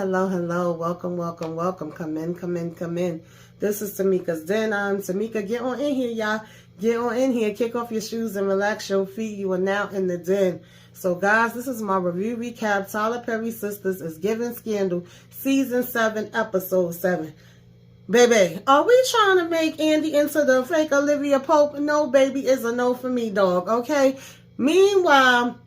hello. Welcome. Come in. This is Tamika's Den. I'm Tamika. Get on in here, y'all. Get on in here. Kick off your shoes and relax your feet. You are now in the den. So, guys, this is my review recap. Tyler Perry Sistas is Giving Scandal, Season 7, Episode 7. Baby, are we trying to make Andy into the fake Olivia Pope? No, baby, it's a no for me, dog, okay? Meanwhile,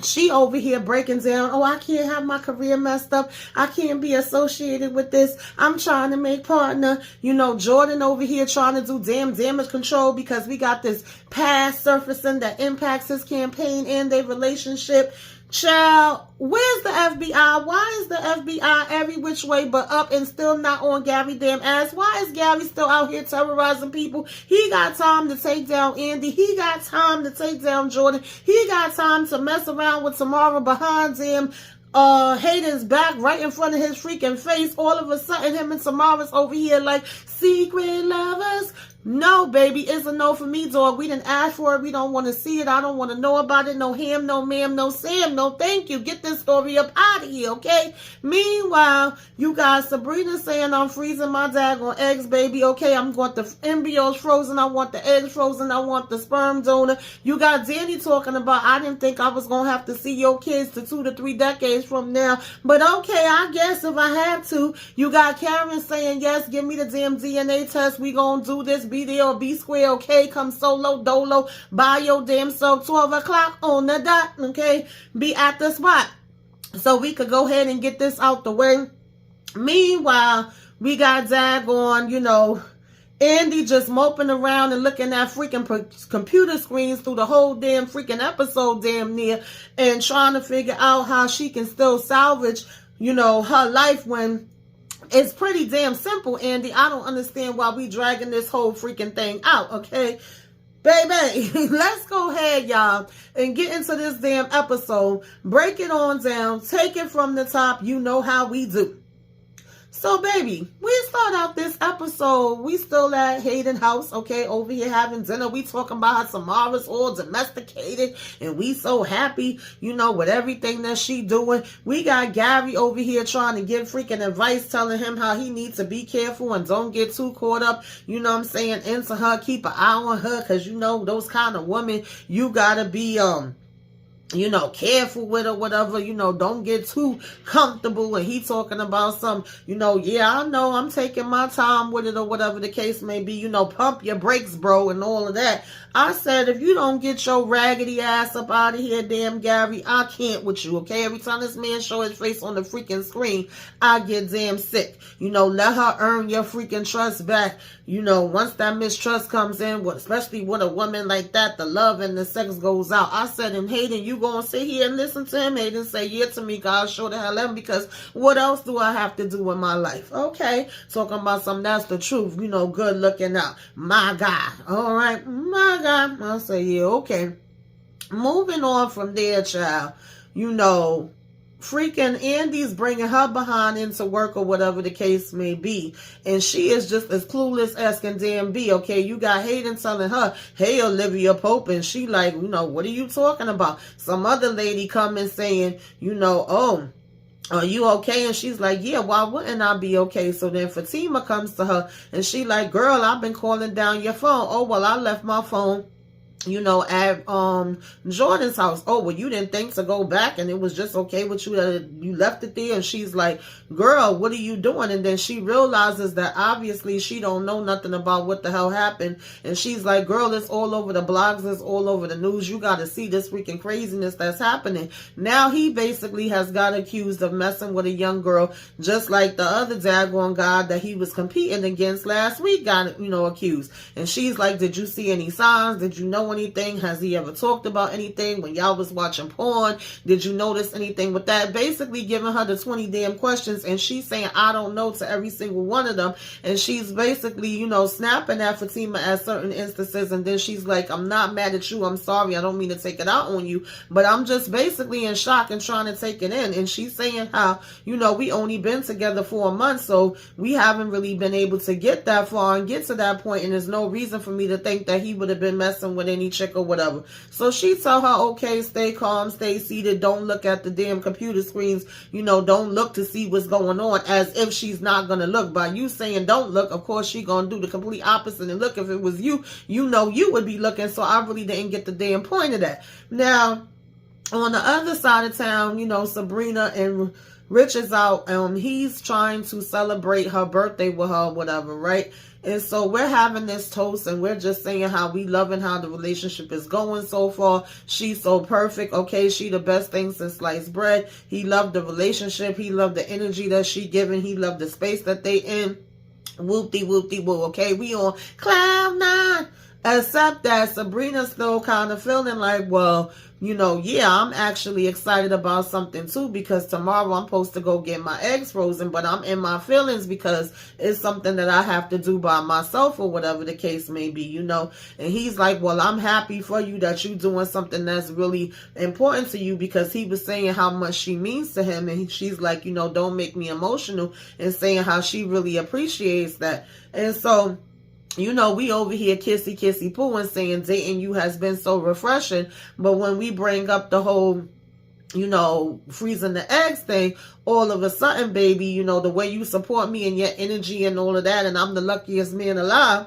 she over here breaking down, I can't have my career messed up. I can't be associated with this. I'm trying to make partner. Jordan over here trying to do damn damage control because we got this past surfacing that impacts his campaign and their relationship. Child, where's the FBI? Why is the FBI every which way but up and still not on Gary damn ass? Why is Gary still out here terrorizing people? He got time to take down Andy. He got time to take down Jordan. He got time to mess around with Tamara behind him. Hayden's back right in front of his freaking face. All of a sudden, him and Tamara's over here like secret lovers. No, baby, it's a no for me, dog. We didn't ask for it. We don't want to see it. I don't want to know about it. No ham, no ma'am, no Sam, no thank you. Get this story up out of here, okay? Meanwhile, you guys, Sabrina saying I'm freezing my daggone eggs, baby. Okay, I'm going the embryos frozen. I want the eggs frozen. I want the sperm donor. You got Danny talking about I didn't think I was going to have to see your kids to 2 to 3 decades from now. But okay, I guess if I had to. You got Karen saying, yes, give me the damn DNA test. We going to do this. Be there or be square, okay? Come solo, dolo, buy your damn self 12 o'clock on the dot, okay? Be at the spot. So we could go ahead and get this out the way. Meanwhile, we got daggone, Andy just moping around and looking at freaking computer screens through the whole damn freaking episode damn near and trying to figure out how she can still salvage, her life when it's pretty damn simple, Andy. I don't understand why we dragging this whole freaking thing out, okay? Baby, let's go ahead, y'all, and get into this damn episode. Break it on down. Take it from the top. You know how we do. So, baby, we start out this episode. We still at Hayden house, okay, over here having dinner. We talking about how Tamara's all domesticated and we so happy, with everything that she doing. We got Gary over here trying to give freaking advice, telling him how he needs to be careful and don't get too caught up, into her. Keep an eye on her because, those kind of women, you got to be, careful with or whatever, don't get too comfortable. And he talking about some, I know I'm taking my time with it or whatever the case may be, pump your brakes, bro, and all of that. I said, if you don't get your raggedy ass up out of here, damn Gary, I can't with you, okay? Every time this man show his face on the freaking screen, I get damn sick. Let her earn your freaking trust back. Once that mistrust comes in, especially with a woman like that, the love and the sex goes out. I said, and Hayden, you gonna sit here and listen to him? Hayden say, yeah, to me, God, sure the hell am, because what else do I have to do in my life? Okay, talking about something that's the truth, good looking out. My God, all right, my God. I'll say, yeah, okay. Moving on from there, child, freaking Andy's bringing her behind into work or whatever the case may be. And she is just as clueless as can damn be, okay? You got Hayden telling her, hey, Olivia Pope. And she like, what are you talking about? Some other lady coming saying, are you okay? And she's like, yeah, why wouldn't I be okay? So then Fatima comes to her and she like, girl, I've been calling down your phone. Oh, well, I left my phone at Jordan's house. Oh, well, you didn't think to go back and it was just okay with you that you left it there? And she's like, girl, what are you doing? And then she realizes that obviously she don't know nothing about what the hell happened. And she's like, girl, it's all over the blogs, it's all over the news. You got to see this freaking craziness that's happening. Now he basically has got accused of messing with a young girl, just like the other daggone guy that he was competing against last week got, accused. And she's like, did you see any signs? Did you know anything? Has he ever talked about anything when y'all was watching porn? Did you notice anything with that? Basically giving her the 20 damn questions, and she's saying I don't know to every single one of them. And she's basically snapping at Fatima at certain instances, and then she's like, I'm not mad at you, I'm sorry, I don't mean to take it out on you, but I'm just basically in shock and trying to take it in. And she's saying how we only been together for a month, so we haven't really been able to get that far and get to that point, and there's no reason for me to think that he would have been messing with skinny chick or whatever. So she tell her, okay, stay calm, stay seated, don't look at the damn computer screens, don't look to see what's going on, as if she's not gonna look. By you saying don't look, of course she gonna do the complete opposite and look. If it was you, you would be looking. So I really didn't get the damn point of that. Now, on the other side of town, Sabrina and Rich is out. He's trying to celebrate her birthday with her, whatever, right? And so we're having this toast and we're just saying how we loving how the relationship is going so far. She's so perfect. Okay, she the best thing since sliced bread. He loved the relationship. He loved the energy that she giving. He loved the space that they in. Whoop-de-whoop-de-woo. Okay, we on cloud nine. Except that Sabrina's still kind of feeling like, well, yeah, I'm actually excited about something too, because tomorrow I'm supposed to go get my eggs frozen, but I'm in my feelings because it's something that I have to do by myself or whatever the case may be, And he's like, well, I'm happy for you that you're doing something that's really important to you, because he was saying how much she means to him. And she's like, don't make me emotional, and saying how she really appreciates that. And so, we over here kissy poo and saying dating you has been so refreshing. But when we bring up the whole, freezing the eggs thing, all of a sudden, baby, the way you support me and your energy and all of that, and I'm the luckiest man alive,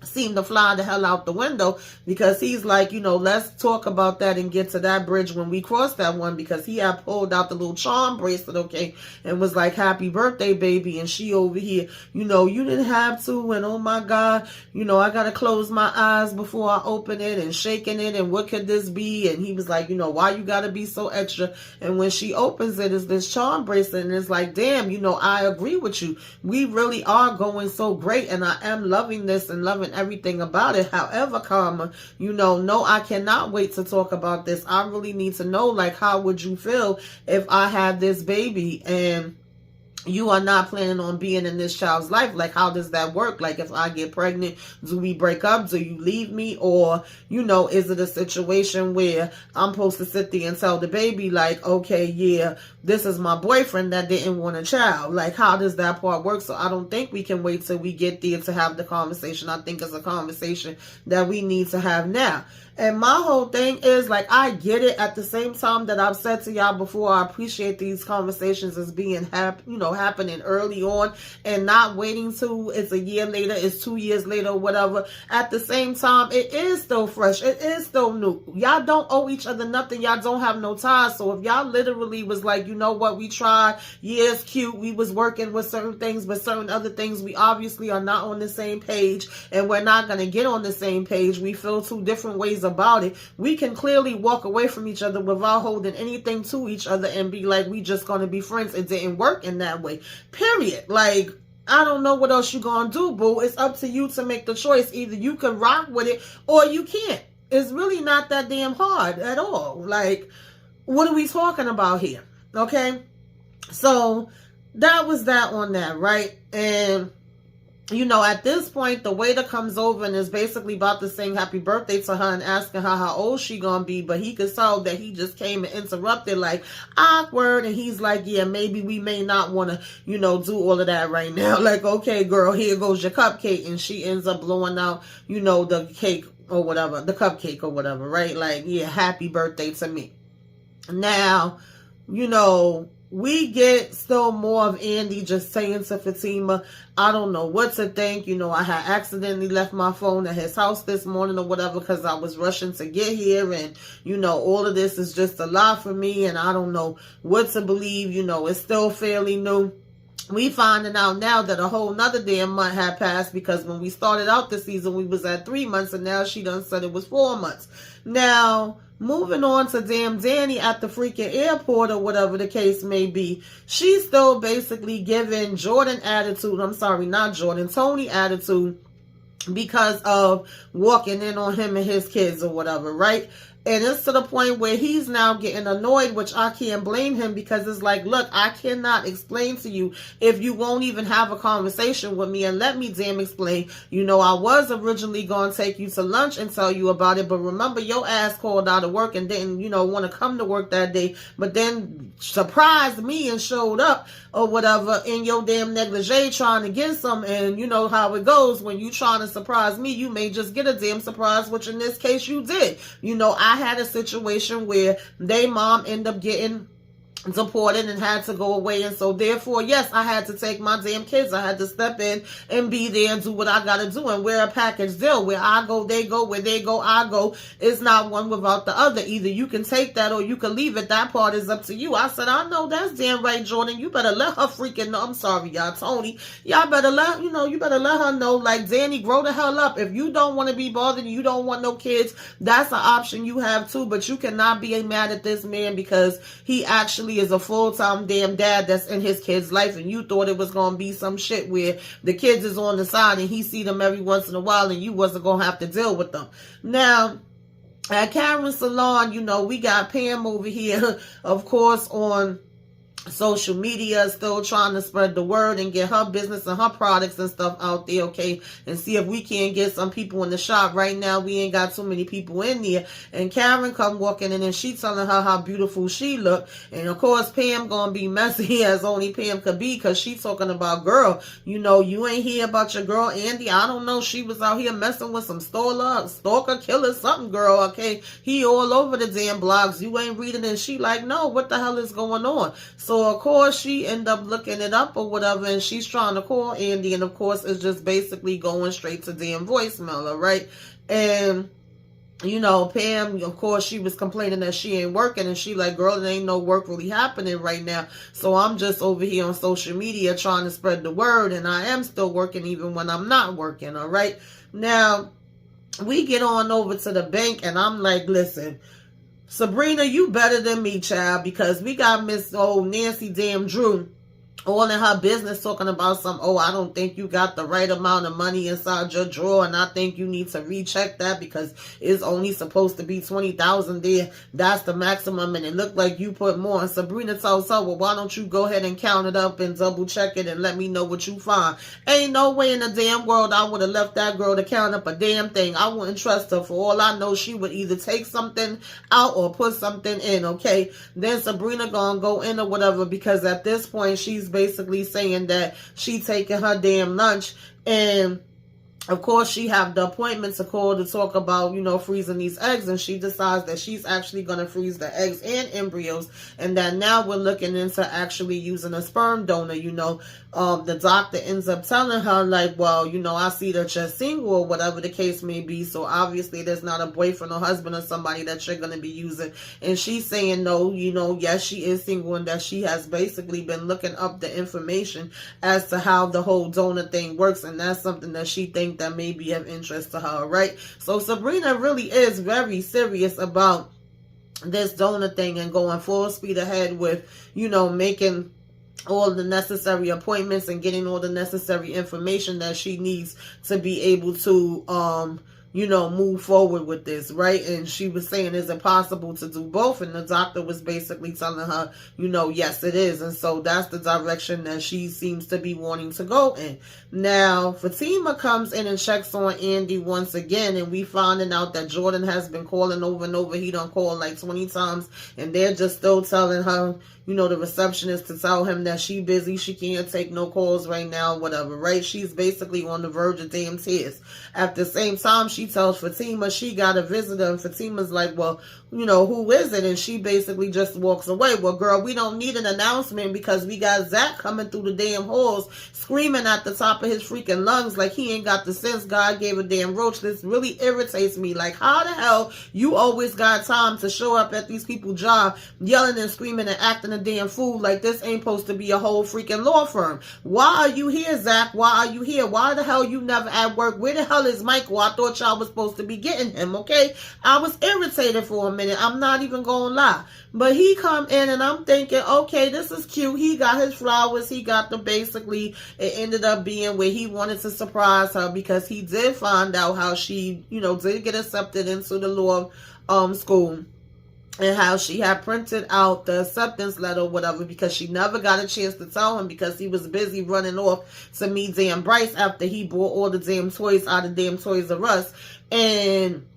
seem to fly the hell out the window, because he's like, let's talk about that and get to that bridge when we cross that one, because he had pulled out the little charm bracelet, okay, and was like, happy birthday, baby. And she over here, you didn't have to, and oh my God, I gotta close my eyes before I open it, and shaking it, and what could this be? And he was like, why you gotta be so extra? And when she opens it, it's this charm bracelet, and it's like, damn, I agree with you. We really are going so great, and I am loving this and loving everything about it. However, Karma, no, I cannot wait to talk about this. I really need to know, like, how would you feel if I had this baby and you are not planning on being in this child's life? Like, how does that work? Like, if I get pregnant, do we break up? Do you leave me? Or, is it a situation where I'm supposed to sit there and tell the baby, like, okay, yeah, this is my boyfriend that didn't want a child? Like, how does that part work? So I don't think we can wait till we get there to have the conversation. I think it's a conversation that we need to have now. And my whole thing is, like, I get it. At the same time that I've said to y'all before, I appreciate these conversations as being happening early on, and not waiting till it's a year later, it's 2 years later, whatever. At the same time, it is still fresh. It is still new. Y'all don't owe each other nothing. Y'all don't have no ties. So if y'all literally was like, what, we tried, yeah, it's cute, we was working with certain things, but certain other things we obviously are not on the same page, and we're not going to get on the same page. We feel two different ways about it. We can clearly walk away from each other without holding anything to each other and be like, we just going to be friends. It didn't work in that way, period. Like, I don't know what else you gonna do, boo. It's up to you to make the choice. Either you can rock with it or you can't. It's really not that damn hard at all. Like, what are we talking about here? Okay, so that was that on that, right? And at this point, the waiter comes over and is basically about to sing happy birthday to her and asking her how old she gonna be, but he could tell that he just came and interrupted, like, awkward. And he's like, yeah, maybe we may not want to, do all of that right now. Like, okay, girl, here goes your cupcake. And she ends up blowing out, the cake or whatever, the cupcake or whatever, right? Like, yeah, happy birthday to me. Now, we get still more of Andy just saying to Fatima, I don't know what to think. I had accidentally left my phone at his house this morning or whatever, because I was rushing to get here. And, all of this is just a lie for me. And I don't know what to believe. It's still fairly new. We finding out now that a whole nother damn month had passed, because when we started out the season, we was at 3 months, and now she done said it was 4 months. Now, moving on to damn Danny at the freaking airport or whatever the case may be. She's still basically giving Jordan attitude. I'm sorry, not Jordan, Tony attitude, because of walking in on him and his kids or whatever, right? And it's to the point where he's now getting annoyed, which I can't blame him, because it's like, look, I cannot explain to you if you won't even have a conversation with me, and let me damn explain. I was originally going to take you to lunch and tell you about it, but remember, your ass called out of work and didn't, want to come to work that day, but then surprised me and showed up or whatever in your damn negligee trying to get some. And you know how it goes when you trying to surprise me, you may just get a damn surprise, which in this case you did. I had a situation where they mom ended up getting deported and had to go away, and so therefore, yes, I had to take my damn kids. I had to step in and be there and do what I gotta do, and we're a package deal. Where I go, they go. Where they go, I go. It's not one without the other. Either you can take that or you can leave it. That part is up to you. I said, I know that's damn right, Jordan. You better let her freaking know. I'm sorry, y'all, Tony. Y'all better let you better let her know. Like, Danny, grow the hell up. If you don't want to be bothered, you don't want no kids, that's an option you have too. But you cannot be mad at this man because he actually is a full-time damn dad that's in his kid's life, and you thought it was going to be some shit where the kids is on the side and he see them every once in a while and you wasn't going to have to deal with them. Now, at Karen's salon, we got Pam over here, of course, on social media, still trying to spread the word and get her business and her products and stuff out there, okay, and see if we can get some people in the shop. Right now, we ain't got too many people in there, and Karen come walking in and she telling her how beautiful she look, and of course, Pam gonna be messy as only Pam could be, because she talking about, girl, you ain't hear about your girl, Andy. I don't know, she was out here messing with some stalker, killer, something, girl, okay, he all over the damn blogs, you ain't reading it. And she like, no, what the hell is going on? So of course she end up looking it up or whatever, and she's trying to call Andy, and of course it's just basically going straight to damn voicemail, all right? And Pam, of course, she was complaining that she ain't working, and she like, girl, there ain't no work really happening right now, so I'm just over here on social media trying to spread the word, and I am still working even when I'm not working, all right? Now, we get on over to the bank, and I'm like, listen, Sabrina, you better than me, child, because we got Miss old Nancy damn Drew all in her business talking about I don't think you got the right amount of money inside your drawer, and I think you need to recheck that because it's only supposed to be $20,000 there. That's the maximum, and it looked like you put more. And Sabrina tells her, well, why don't you go ahead and count it up and double check it and let me know what you find. Ain't no way in the damn world I would have left that girl to count up a damn thing. I wouldn't trust her. For all I know, she would either take something out or put something in, okay? Then Sabrina gonna go in or whatever, because at this point she's basically saying that she taking her damn lunch, and of course she have the appointment to call to talk about freezing these eggs, and she decides that she's actually going to freeze the eggs and embryos, and that now we're looking into actually using a sperm donor. The doctor ends up telling her like, well, I see that you're single or whatever the case may be, so obviously there's not a boyfriend or husband or somebody that you're going to be using. And she's saying no, yes, she is single, and that she has basically been looking up the information as to how the whole donor thing works, and that's something that she thinks that may be of interest to her, right? So Sabrina really is very serious about this donor thing and going full speed ahead with, making all the necessary appointments and getting all the necessary information that she needs to be able to move forward with this, right? And she was saying, is it possible to do both? And the doctor was basically telling her, yes, it is. And so that's the direction that she seems to be wanting to go in. Now, Fatima comes in and checks on Andy once again, and we finding out that Jordan has been calling over and over. He done called like 20 times, and they're just still telling her, the receptionist to tell him that she busy, she can't take no calls right now, whatever, right? She's basically on the verge of damn tears. At the same time, she tells Fatima she got a visitor, and Fatima's like, well, who is it? And she basically just walks away. Well, girl, we don't need an announcement because we got Zach coming through the damn halls screaming at the top of his freaking lungs like he ain't got the sense God gave a damn roach. This really irritates me. Like, how the hell you always got time to show up at these people's job yelling and screaming and acting a damn fool like this ain't supposed to be a whole freaking law firm? Why are you here, Zach? Why are you here? Why the hell you never at work? Where the hell is Michael? I thought y'all was supposed to be getting him, okay? I was irritated for a minute. I'm not even gonna lie. But he come in and I'm thinking, okay, this is cute. He got his flowers. He got the basically, it ended up being where he wanted to surprise her because he did find out how she, did get accepted into the law school, and how she had printed out the acceptance letter or whatever because she never got a chance to tell him because he was busy running off to meet damn Bryce after he bought all the damn toys out of damn Toys R Us. And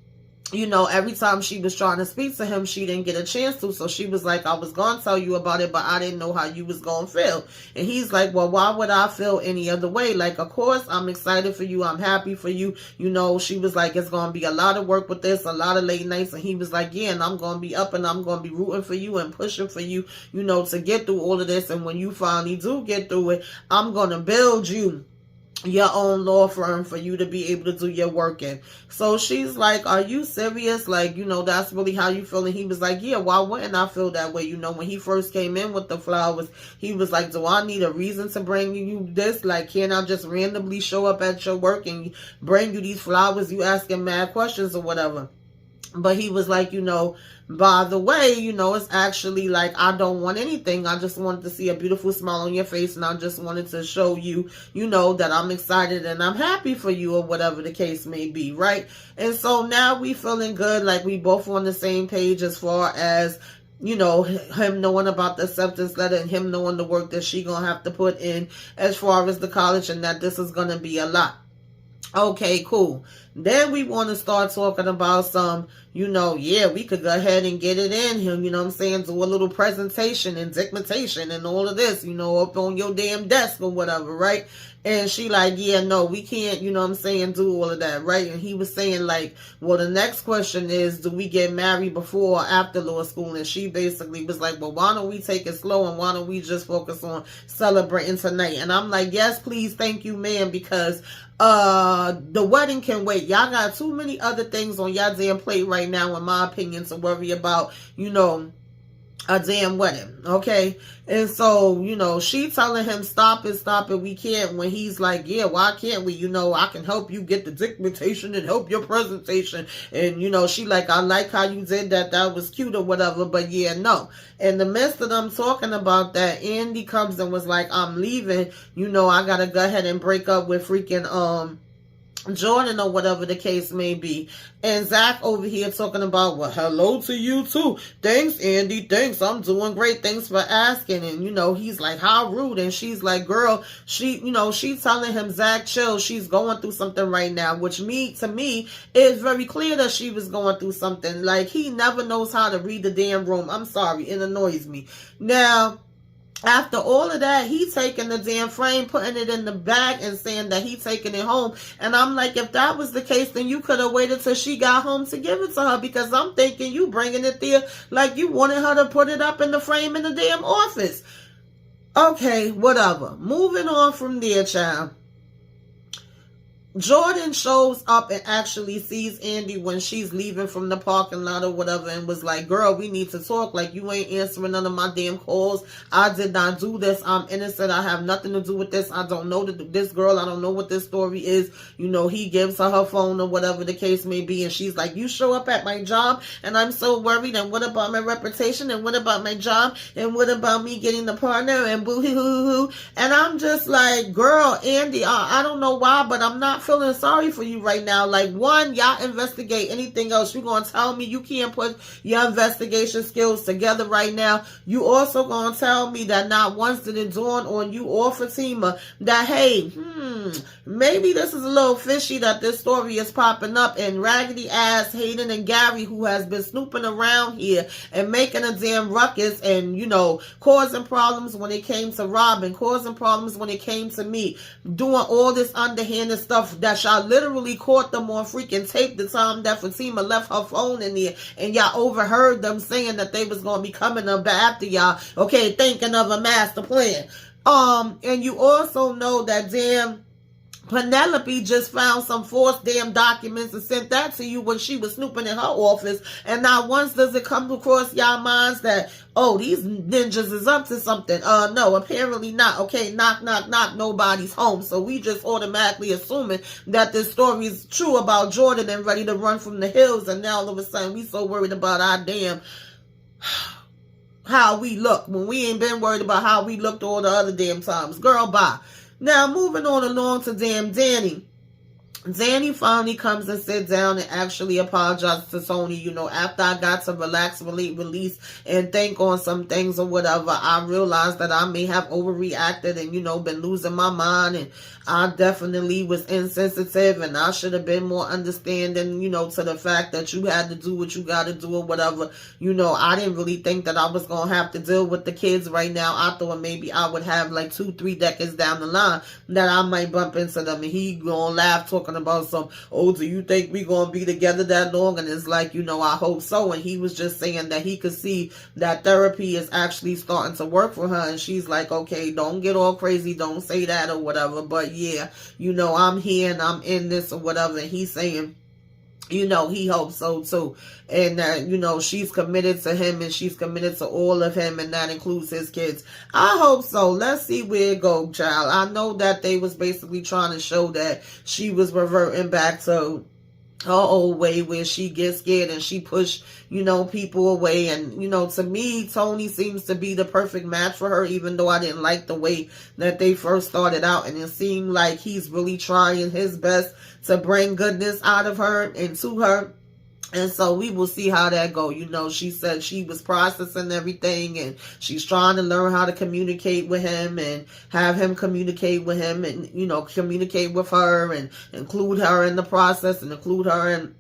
you know, every time she was trying to speak to him, she didn't get a chance to. So she was like, I was going to tell you about it, but I didn't know how you was going to feel. And he's like, well, why would I feel any other way? Like, of course, I'm excited for you. I'm happy for you. You know, she was like, it's going to be a lot of work with this, a lot of late nights. And he was like, yeah, and I'm going to be up and I'm going to be rooting for you and pushing for you, you know, to get through all of this. And when you finally do get through it, I'm going to build you your own law firm for you to be able to do your work in. So she's like, are you serious? Like, you know, that's really how you feel? And he was like, yeah, why wouldn't I feel that way? You know, when he first came in with the flowers, he was like, do I need a reason to bring you this? Like, can't I just randomly show up at your work and bring you these flowers? You asking mad questions or whatever. But he was like, you know, by the way, you know, it's actually like, I don't want anything. I just wanted to see a beautiful smile on your face. And I just wanted to show you, you know, that I'm excited and I'm happy for you or whatever the case may be. Right. And so now we feeling good. Like we both on the same page as far as, you know, him knowing about the acceptance letter and him knowing the work that she gonna have to put in as far as the college and that this is gonna be a lot. Okay, cool. Then we want to start talking about some, you know, yeah, we could go ahead and get it in him, you know what I'm saying, do a little presentation and dictation and all of this, you know, up on your damn desk or whatever, right? And she like, yeah, no, we can't, you know what I'm saying, do all of that, right? And he was saying like, well, the next question is, do we get married before or after law school? And she basically was like, well, why don't we take it slow and why don't we just focus on celebrating tonight? And I'm like, yes, please, thank you, ma'am, because the wedding can wait. Y'all got too many other things on y'all damn plate right now, in my opinion, to worry about, you know, a damn wedding, okay? And so, you know, she telling him, stop it, we can't, when he's like, yeah, why can't we? You know, I can help you get the dictation and help your presentation. And, you know, she like, I like how you did that, that was cute or whatever, but yeah, no. In the midst of them talking about that, Andy comes and was like, I'm leaving, you know, I gotta go ahead and break up with freaking, Jordan or whatever the case may be. And Zach over here talking about, well, hello to you too. Thanks, Andy. Thanks. I'm doing great. Thanks for asking. And, you know, he's like, how rude. And she's like, girl, you know, she's telling him, Zach, chill. She's going through something right now, which to me, is very clear that she was going through something. Like, he never knows how to read the damn room. I'm sorry. It annoys me. Now, after all of that, he taking the damn frame, putting it in the bag and saying that he taking it home. And I'm like, if that was the case, then you could have waited till she got home to give it to her, because I'm thinking you bringing it there like you wanted her to put it up in the frame in the damn office. Okay, whatever. Moving on from there, child. Jordan shows up and actually sees Andy when she's leaving from the parking lot or whatever and was like, girl, we need to talk. Like, you ain't answering none of my damn calls. I did not do this. I'm innocent. I have nothing to do with this. I don't know this girl. I don't know what this story is. You know, he gives her phone or whatever the case may be. And she's like, you show up at my job and I'm so worried. And what about my reputation? And what about my job? And what about me getting the partner? And boo-hoo-hoo-hoo. And I'm just like, girl, Andy, I don't know why, but I'm not feeling sorry for you right now. Like, one, y'all investigate anything else. You gonna tell me you can't put your investigation skills together right now. You also gonna tell me that not once did it dawn on you or Fatima that, hey, maybe this is a little fishy that this story is popping up, and raggedy ass Hayden and Gary, who has been snooping around here and making a damn ruckus and, you know, causing problems when it came to Robin, causing problems when it came to me, doing all this underhanded stuff that y'all literally caught them on freaking tape the time that Fatima left her phone in there, and y'all overheard them saying that they was going to be coming up after y'all, okay, thinking of a master plan. And you also know that damn Penelope just found some false damn documents and sent that to you when she was snooping in her office. And not once does it come across y'all minds that, oh, these ninjas is up to something. No, apparently not. Okay, knock, knock, knock, nobody's home. So we just automatically assuming that this story is true about Jordan and ready to run from the hills. And now all of a sudden we so worried about our damn how we look when we ain't been worried about how we looked all the other damn times. Girl, bye. Now, moving on along to damn Danny. Danny finally comes and sit down and actually apologizes to Tony. After I got to relax, release, and think on some things or whatever, I realized that I may have overreacted and, been losing my mind. And I definitely was insensitive, and I should have been more understanding, to the fact that you had to do what you got to do or whatever. I didn't really think that I was going to have to deal with the kids right now. I thought maybe I would have like 2-3 decades down the line that I might bump into them. And he going to laugh talking about some, oh, do you think we going to be together that long? And it's like, I hope so. And he was just saying that he could see that therapy is actually starting to work for her. And she's like, okay, don't get all crazy. Don't say that or whatever. But yeah, I'm here and I'm in this or whatever. And he's saying, he hopes so too. And that, she's committed to him and she's committed to all of him, and that includes his kids. I hope so. Let's see where it goes, child. I know that they was basically trying to show that she was reverting back to her old way where she gets scared and she push, people away. And, to me, Tony seems to be the perfect match for her, even though I didn't like the way that they first started out. And it seemed like he's really trying his best to bring goodness out of her and to her. And so we will see how that go. She said she was processing everything and she's trying to learn how to communicate with him and have him communicate with him and, communicate with her and include her in the process and include her in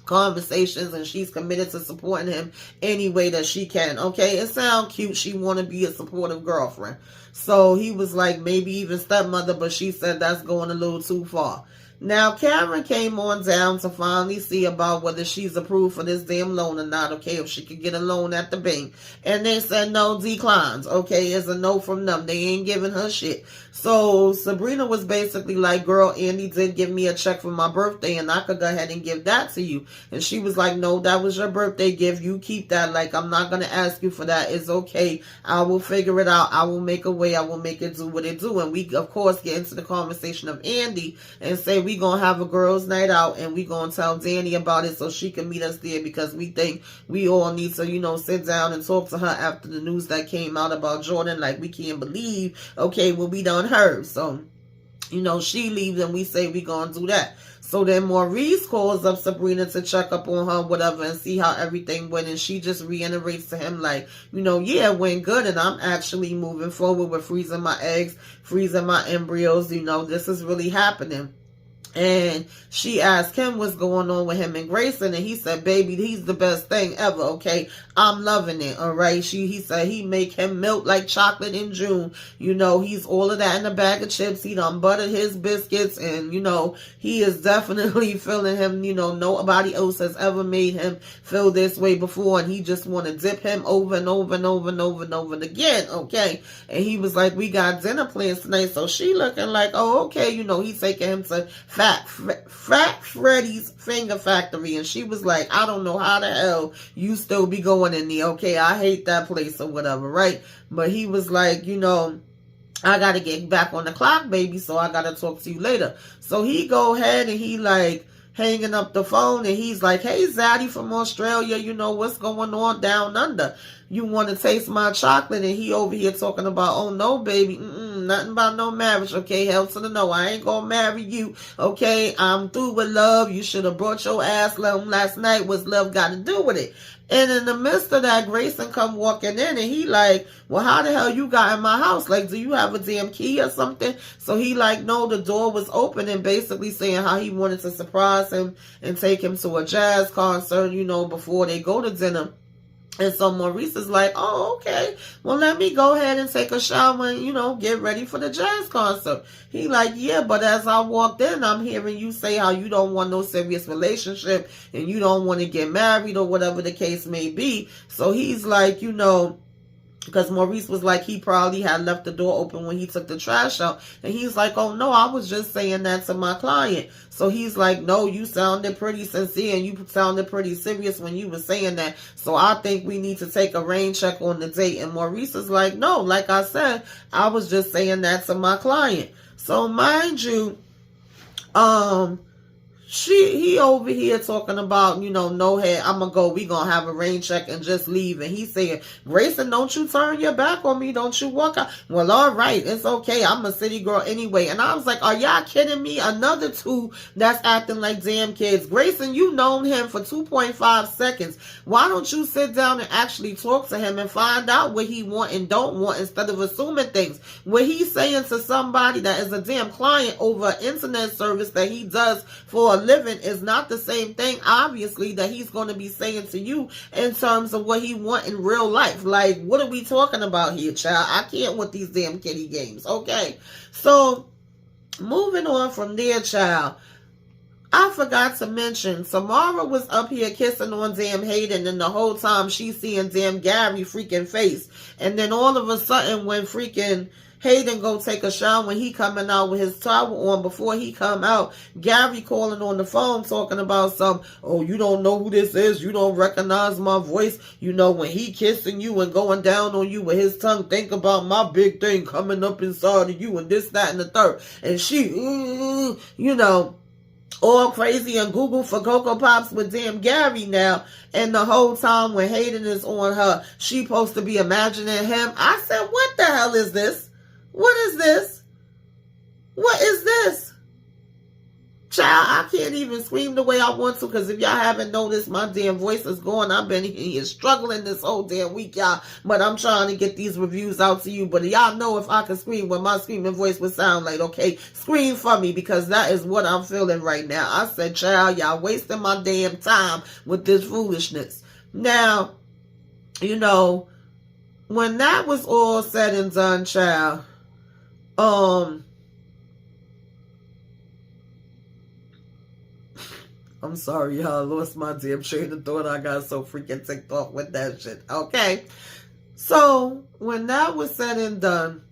conversations. And she's committed to supporting him any way that she can. Okay, it sounds cute. She want to be a supportive girlfriend. So he was like, maybe even stepmother, but she said that's going a little too far. Now, Karen came on down to finally see about whether she's approved for this damn loan or not, okay, if she could get a loan at the bank. And they said no, declines, okay, it's a no from them. They ain't giving her shit. So Sabrina was basically like, girl, Andy did give me a check for my birthday and I could go ahead and give that to you. And she was like, no, that was your birthday gift. You keep that. Like, I'm not going to ask you for that. It's okay. I will figure it out. I will make a way. I will make it do what it do. And we, of course, get into the conversation of Andy and say we going to have a girls' night out and we going to tell Danny about it so she can meet us there, because we think we all need to, sit down and talk to her after the news that came out about Jordan. Like, we can't believe, okay, what we done heard. So, she leaves and we say we gonna do that. So then Maurice calls up Sabrina to check up on her, whatever, and see how everything went. And she just reiterates to him like, yeah, it went good. And I'm actually moving forward with freezing my eggs, freezing my embryos. This is really happening. And she asked him what's going on with him and Grayson, and he said, baby, he's the best thing ever, okay? I'm loving it, all right? He said he make him melt like chocolate in June. He's all of that in a bag of chips. He done buttered his biscuits, and, he is definitely feeling him. Nobody else has ever made him feel this way before, and he just want to dip him over and over and over and over and over and again, okay? And he was like, we got dinner plans tonight, so she looking like, oh, okay, he's taking him to Fat Freddy's Finger Factory. And she was like, I don't know how the hell you still be going in there, okay? I hate that place or whatever, right? But he was like, I gotta get back on the clock, baby, so I gotta talk to you later. So he go ahead and he like hanging up the phone, and he's like, hey, Zaddy from Australia, what's going on down under? You want to taste my chocolate? And he over here talking about, oh, no, baby, nothing about no marriage, okay? Hell to the no, I ain't gonna marry you, okay? I'm through with love. You should have brought your ass home last night. What's love got to do with it? And in the midst of that, Grayson come walking in, and he like, well, how the hell you got in my house? Like, do you have a damn key or something? So he like, no, the door was open, and basically saying how he wanted to surprise him and take him to a jazz concert, before they go to dinner. And so Maurice is like, oh, okay, well, let me go ahead and take a shower and, get ready for the jazz concert. He like, yeah, but as I walked in, I'm hearing you say how you don't want no serious relationship and you don't want to get married or whatever the case may be. So he's like, because Maurice was like, he probably had left the door open when he took the trash out. And he's like, oh, no, I was just saying that to my client. So he's like, no, you sounded pretty sincere and you sounded pretty serious when you were saying that. So I think we need to take a rain check on the date. And Maurice is like, no, like I said, I was just saying that to my client. So mind you, he over here talking about, no head, I'm gonna go, we gonna have a rain check and just leave. And he saying, Grayson, don't you turn your back on me, don't you walk out. Well, all right, it's okay, I'm a city girl anyway. And I was like, are y'all kidding me? Another two that's acting like damn kids. Grayson, you known him for 2.5 seconds. Why don't you sit down and actually talk to him and find out what he want and don't want, instead of assuming things? What he's saying to somebody that is a damn client over an internet service that he does for a living is not the same thing, obviously, that he's going to be saying to you in terms of what he want in real life. Like, what are we talking about here, child? I can't with these damn kitty games, okay? So, moving on from there, child, I forgot to mention, Samara was up here kissing on damn Hayden, and the whole time she's seeing damn Gary freaking face. And then all of a sudden, when freaking Hayden go take a shower, when he coming out with his towel on, before he come out, Gary calling on the phone talking about oh, you don't know who this is, you don't recognize my voice, when he kissing you and going down on you with his tongue, think about my big thing coming up inside of you and this, that, and the third. And she, all crazy and Google for Cocoa Pops with damn Gary now. And the whole time when Hayden is on her, she supposed to be imagining him. I said, what the hell is this? What is this? What is this? Child, I can't even scream the way I want to, because if y'all haven't noticed, my damn voice is gone. I've been here struggling this whole damn week, y'all. But I'm trying to get these reviews out to you. But y'all know if I can scream what my screaming voice would sound like, okay? Scream for me, because that is what I'm feeling right now. I said, child, y'all wasting my damn time with this foolishness. Now, when that was all said and done, child, I'm sorry, y'all. I lost my damn train of thought. I got so freaking ticked off with that shit. Okay. So, when that was said and done,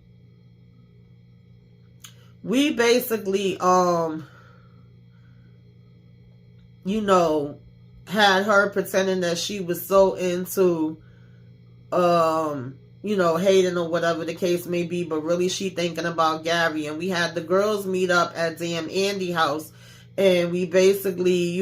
we basically, had her pretending that she was so into, Hayden or whatever the case may be, but really she thinking about Gary. And we had the girls meet up at damn Andy house, and we basically,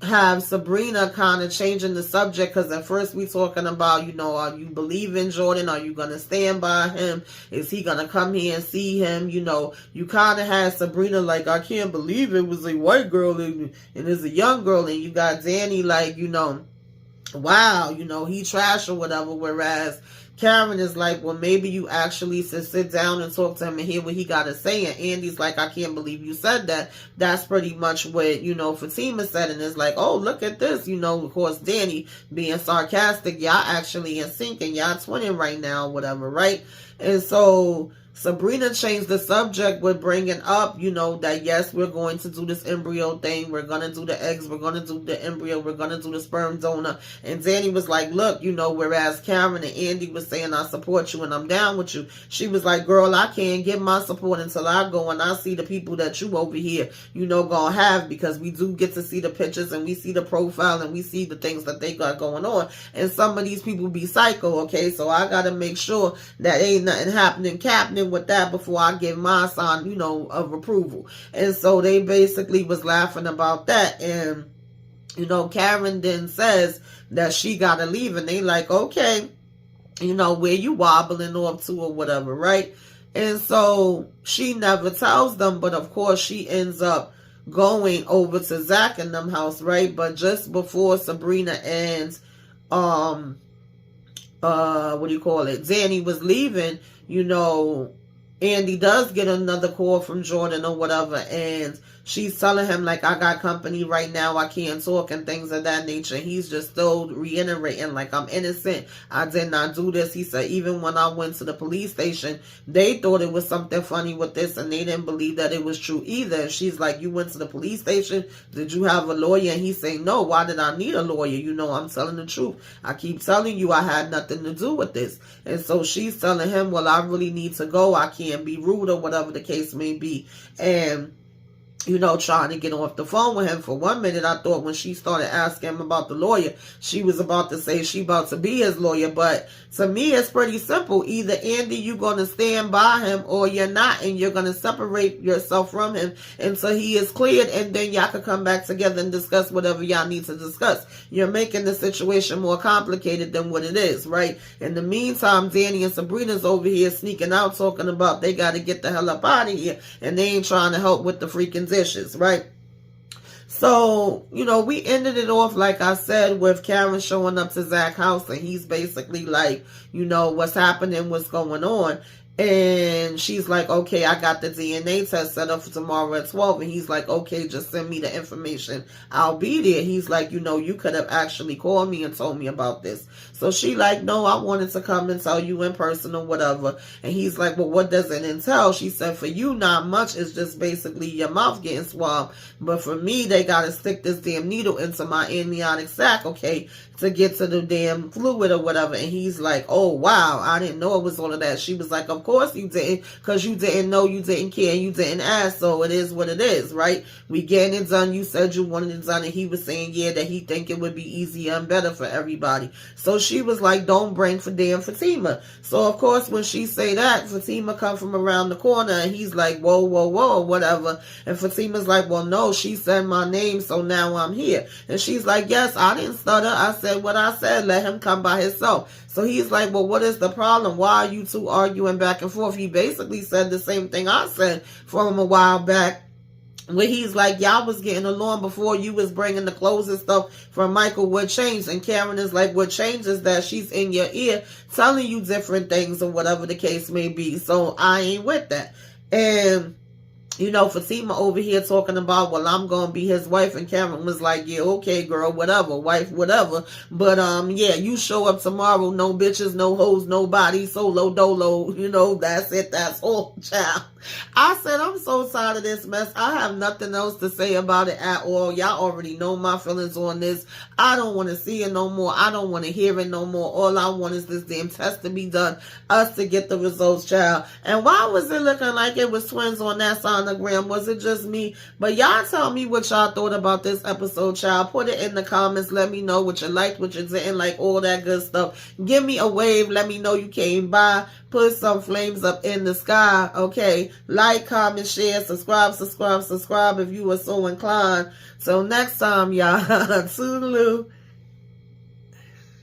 have Sabrina kind of changing the subject, because at first we talking about, are you believing Jordan? Are you going to stand by him? Is he going to come here and see him? You kind of had Sabrina like, I can't believe it was a white girl and it's a young girl. And you got Danny like, wow, he trash or whatever. Whereas Karen is like, well, maybe you actually should sit down and talk to him and hear what he got to say. And Andy's like, I can't believe you said that. That's pretty much what, Fatima said. And it's like, oh, look at this. Of course, Danny being sarcastic. Y'all actually in sync and y'all twinning right now, whatever, right? And so Sabrina changed the subject with bringing up, that yes, we're going to do this embryo thing. We're going to do the eggs. We're going to do the embryo. We're going to do the sperm donor. And Danny was like, look, whereas Karen and Andy was saying, I support you and I'm down with you. She was like, girl, I can't give my support until I go and I see the people that you over here, gonna have, because we do get to see the pictures and we see the profile and we see the things that they got going on. And some of these people be psycho, okay? So I got to make sure that ain't nothing happening with that before I give my sign, of approval. And so they basically was laughing about that. And, Karen then says that she got to leave. And they like, okay, where you wobbling off to or whatever, right? And so she never tells them. But, of course, she ends up going over to Zach and them house, right? But just before Sabrina and, Danny was leaving, Andy does get another call from Jordan or whatever, and she's telling him, like, I got company right now, I can't talk, and things of that nature. He's just still reiterating, like, I'm innocent, I did not do this. He said, even when I went to the police station, they thought it was something funny with this, and they didn't believe that it was true either. And she's like, you went to the police station? Did you have a lawyer? And he's saying, no, why did I need a lawyer? I'm telling the truth. I keep telling you I had nothing to do with this. And so she's telling him, well, I really need to go. I can't be rude or whatever the case may be. And trying to get off the phone with him. For 1 minute, I thought when she started asking him about the lawyer, she was about to say she about to be his lawyer. But to me, it's pretty simple. Either, Andy, you're going to stand by him or you're not, and you're going to separate yourself from him until he is cleared, and then y'all can come back together and discuss whatever y'all need to discuss. You're making the situation more complicated than what it is, right? In the meantime, Danny and Sabrina's over here sneaking out talking about they got to get the hell up out of here, and they ain't trying to help with the freaking dishes, right? So, we ended it off, like I said, with Karen showing up to Zach's house, and he's basically like, what's happening, what's going on. And she's like, okay, I got the DNA test set up for tomorrow at 12. And he's like, okay, just send me the information. I'll be there. He's like, you could have actually called me and told me about this. So she like, no, I wanted to come and tell you in person or whatever. And he's like, well, what does it entail? She said, for you, not much. It's just basically your mouth getting swabbed. But for me, they got to stick this damn needle into my amniotic sac, okay, to get to the damn fluid or whatever. And he's like, oh, wow, I didn't know it was all of that. She was like, of course you didn't, because you didn't know, you didn't care, you didn't ask, so it is what it is, right? We getting it done. You said you wanted it done, and he was saying, yeah, that he think it would be easier and better for everybody. So she was like, don't bring for damn Fatima. So, of course, when she say that, Fatima come from around the corner, and he's like, whoa, whoa, whoa, whatever. And Fatima's like, well, no, she said my name, so now I'm here. And she's like, yes, I didn't stutter. I said what I said. Let him come by himself. So he's like, well, what is the problem? Why are you two arguing back and forth? He basically said the same thing I said from a while back, where he's like, y'all was getting along before you was bringing the clothes and stuff from Michael. What changed? And Karen is like, what changed is that she's in your ear telling you different things or whatever the case may be. So I ain't with that. And Fatima over here talking about, well, I'm going to be his wife. And Karen was like, yeah, okay, girl, whatever, wife, whatever. But, yeah, you show up tomorrow, no bitches, no hoes, nobody, solo, dolo, that's it, that's all, child. I said, I'm so tired of this mess. I have nothing else to say about it at all. Y'all already know my feelings on this. I don't want to see it no more. I don't want to hear it no more. All I want is this damn test to be done, us to get the results, child. And why was it looking like it was twins on that sonogram? Was it just me? But y'all tell me what y'all thought about this episode, child. Put it in the comments. Let me know what you liked, what you didn't like, all that good stuff. Give me a wave. Let me know you came by. Put some flames up in the sky, okay? Like, comment, share, subscribe if you are so inclined. Till next time, y'all. Toodaloo.